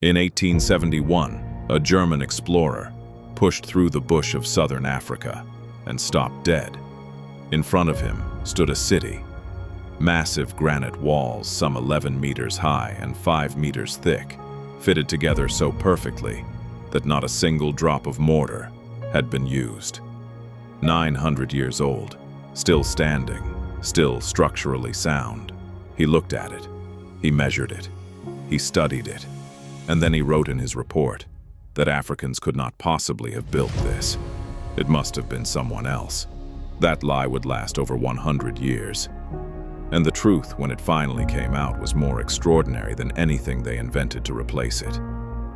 In 1871, a German explorer pushed through the bush of southern Africa and stopped dead. In front of him stood a city. Massive granite walls, some 11 meters high and 5 meters thick, fitted together so perfectly that not a single drop of mortar had been used. 900 years old, still standing, still structurally sound. He looked at it, he measured it, he studied it, and then he wrote in his report that Africans could not possibly have built this. It must have been someone else. That lie would last over 100 years. And the truth, when it finally came out, was more extraordinary than anything they invented to replace it.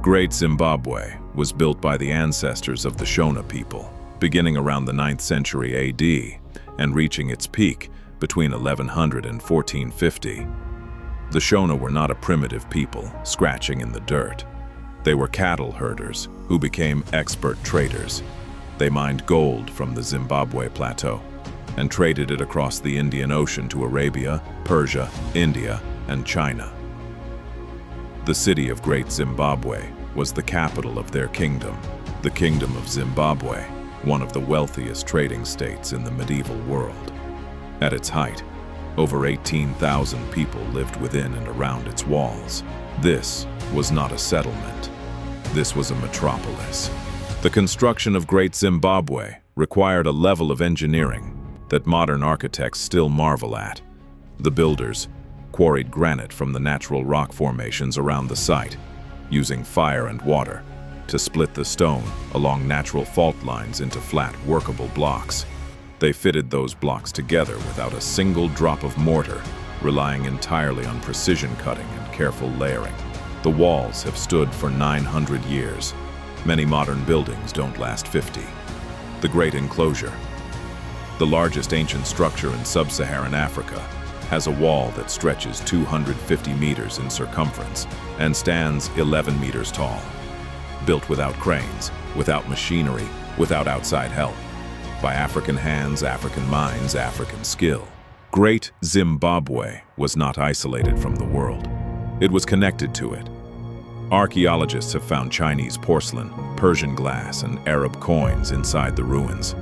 Great Zimbabwe was built by the ancestors of the Shona people, beginning around the 9th century AD and reaching its peak between 1100 and 1450. The Shona were not a primitive people scratching in the dirt. They were cattle herders who became expert traders. They mined gold from the Zimbabwe plateau and traded it across the Indian Ocean to Arabia, Persia, India, and China. The city of Great Zimbabwe was the capital of their kingdom, the Kingdom of Zimbabwe, one of the wealthiest trading states in the medieval world. At its height, over 18,000 people lived within and around its walls. This was not a settlement. This was a metropolis. The construction of Great Zimbabwe required a level of engineering that modern architects still marvel at. The builders quarried granite from the natural rock formations around the site, using fire and water to split the stone along natural fault lines into flat, workable blocks. They fitted those blocks together without a single drop of mortar, relying entirely on precision cutting and careful layering. The walls have stood for 900 years. Many modern buildings don't last 50. The Great Enclosure, the largest ancient structure in sub-Saharan Africa, has a wall that stretches 250 meters in circumference and stands 11 meters tall. Built without cranes, without machinery, without outside help. By African hands, African minds, African skill. Great Zimbabwe was not isolated from the world. It was connected to it. Archaeologists have found Chinese porcelain, Persian glass, and Arab coins inside the ruins.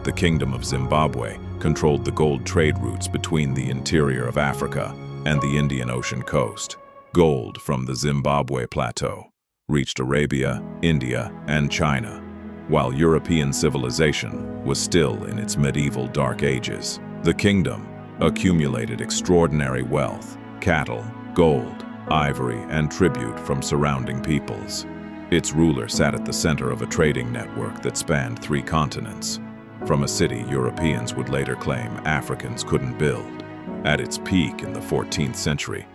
The Kingdom of Zimbabwe controlled the gold trade routes between the interior of Africa and the Indian Ocean coast. Gold from the Zimbabwe plateau reached Arabia, India, and China, while European civilization was still in its medieval dark ages. The kingdom accumulated extraordinary wealth, cattle, gold, ivory, and tribute from surrounding peoples. Its ruler sat at the center of a trading network that spanned 3 continents. From a city Europeans would later claim Africans couldn't build. At its peak in the 14th century,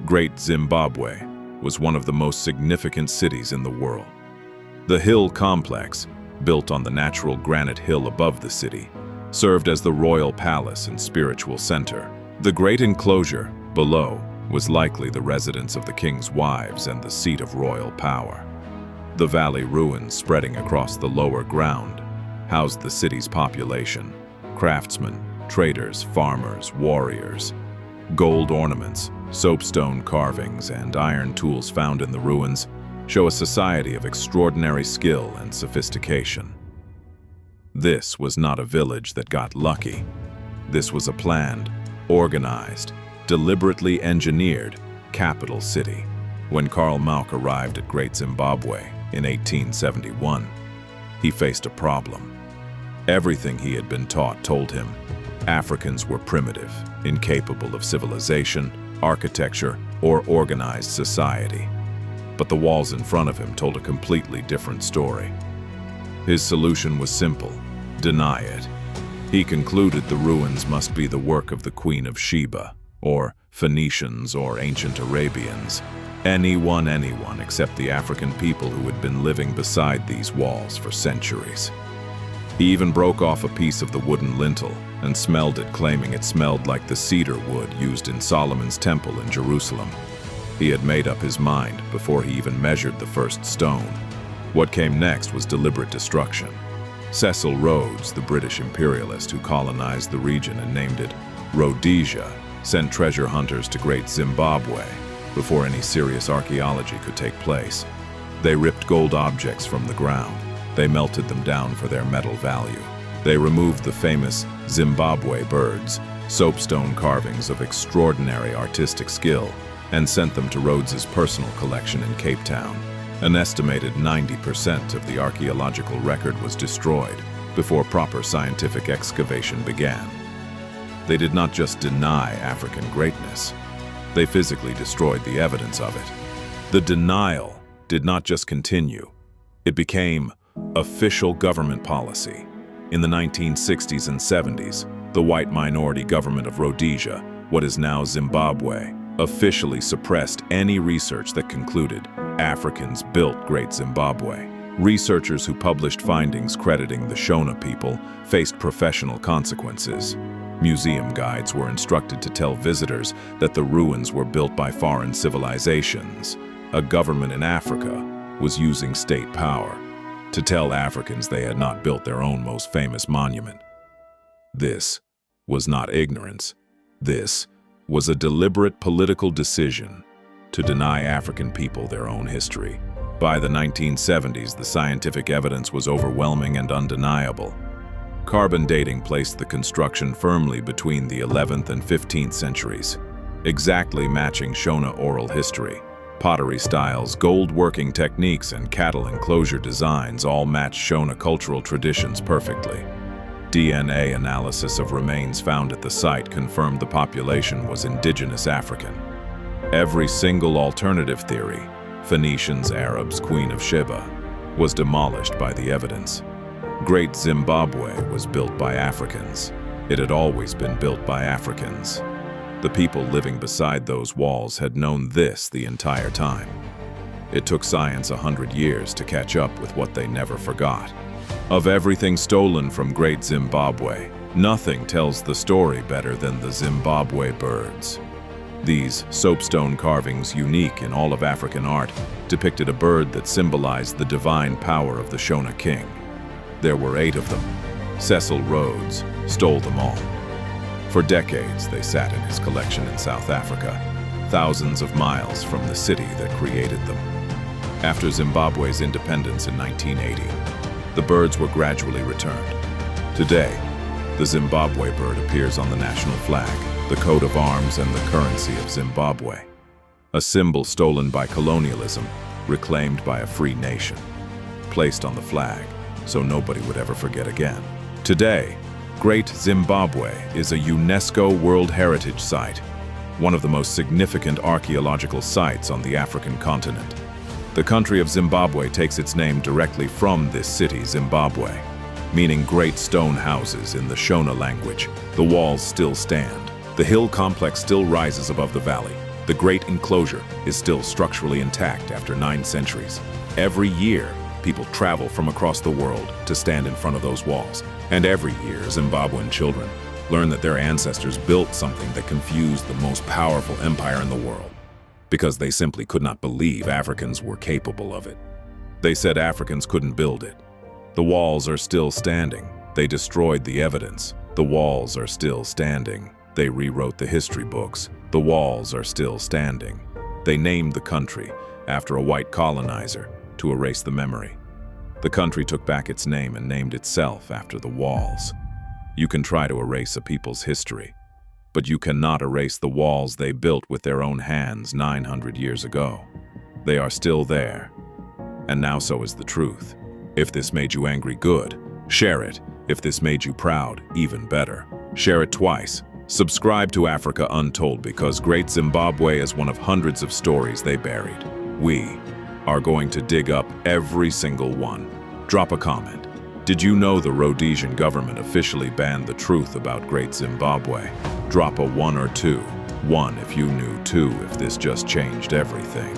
Great Zimbabwe was one of the most significant cities in the world. The hill complex, built on the natural granite hill above the city, served as the royal palace and spiritual center. The Great Enclosure, below, was likely the residence of the king's wives and the seat of royal power. The valley ruins spreading across the lower ground housed the city's population, craftsmen, traders, farmers, warriors. Gold ornaments, soapstone carvings, and iron tools found in the ruins show a society of extraordinary skill and sophistication. This was not a village that got lucky. This was a planned, organized, deliberately engineered capital city. When Karl Marx arrived at Great Zimbabwe in 1871, he faced a problem. Everything he had been taught told him Africans were primitive, incapable of civilization, architecture, or organized society. But the walls in front of him told a completely different story. His solution was simple: deny it. He concluded the ruins must be the work of the Queen of Sheba, or Phoenicians, or ancient Arabians. Anyone except the African people who had been living beside these walls for centuries. He even broke off a piece of the wooden lintel and smelled it, claiming it smelled like the cedar wood used in Solomon's temple in Jerusalem. He had made up his mind before he even measured the first stone. What came next was deliberate destruction. Cecil Rhodes, the British imperialist who colonized the region and named it Rhodesia, sent treasure hunters to Great Zimbabwe. before any serious archaeology could take place. They ripped gold objects from the ground. They melted them down for their metal value. They removed the famous Zimbabwe Birds, soapstone carvings of extraordinary artistic skill, and sent them to Rhodes's personal collection in Cape Town. An estimated 90% of the archaeological record was destroyed before proper scientific excavation began. They did not just deny African greatness, they physically destroyed the evidence of it. The denial did not just continue, it became official government policy. In the 1960s and 70s, the white minority government of Rhodesia, what is now Zimbabwe, officially suppressed any research that concluded Africans built Great Zimbabwe. Researchers who published findings crediting the Shona people faced professional consequences. Museum guides were instructed to tell visitors that the ruins were built by foreign civilizations. A government in Africa was using state power to tell Africans they had not built their own most famous monument. This was not ignorance. This was a deliberate political decision to deny African people their own history. By the 1970s, the scientific evidence was overwhelming and undeniable. Carbon dating placed the construction firmly between the 11th and 15th centuries, exactly matching Shona oral history. Pottery styles, gold working techniques, and cattle enclosure designs all match Shona cultural traditions perfectly. DNA analysis of remains found at the site confirmed the population was indigenous African. Every single alternative theory, Phoenicians, Arabs, Queen of Sheba, was demolished by the evidence. Great Zimbabwe was built by Africans. It had always been built by Africans. The people living beside those walls had known this the entire time. It took science 100 years to catch up with what they never forgot. Of everything stolen from Great Zimbabwe, nothing tells the story better than the Zimbabwe Birds. These soapstone carvings, unique in all of African art, depicted a bird that symbolized the divine power of the Shona king. There were 8 of them. Cecil Rhodes stole them all. For decades, they sat in his collection in South Africa, thousands of miles from the city that created them. After Zimbabwe's independence in 1980, the birds were gradually returned. Today, the Zimbabwe bird appears on the national flag, the coat of arms, and the currency of Zimbabwe. A symbol stolen by colonialism, reclaimed by a free nation, placed on the flag so nobody would ever forget again. Today, Great Zimbabwe is a UNESCO World Heritage Site, one of the most significant archaeological sites on the African continent. The country of Zimbabwe takes its name directly from this city, Zimbabwe, meaning great stone houses in the Shona language. The walls still stand. The hill complex still rises above the valley. The great enclosure is still structurally intact after 9 centuries. Every year, people travel from across the world to stand in front of those walls. And every year, Zimbabwean children learn that their ancestors built something that confused the most powerful empire in the world, because they simply could not believe Africans were capable of it. They said Africans couldn't build it. The walls are still standing. They destroyed the evidence. The walls are still standing. They rewrote the history books. The walls are still standing. They named the country after a white colonizer to erase the memory. The country took back its name and named itself after the walls. You can try to erase a people's history, but you cannot erase the walls they built with their own hands 900 years ago. They are still there, and now so is the truth. If this made you angry, good. Share it. If this made you proud, even better. Share it twice. Subscribe to Africa Untold, because Great Zimbabwe is one of hundreds of stories they buried. We are going to dig up every single one. Drop a comment. Did you know the Rhodesian government officially banned the truth about Great Zimbabwe? Drop a 1 or 2. 1 if you knew, 2 if this just changed everything.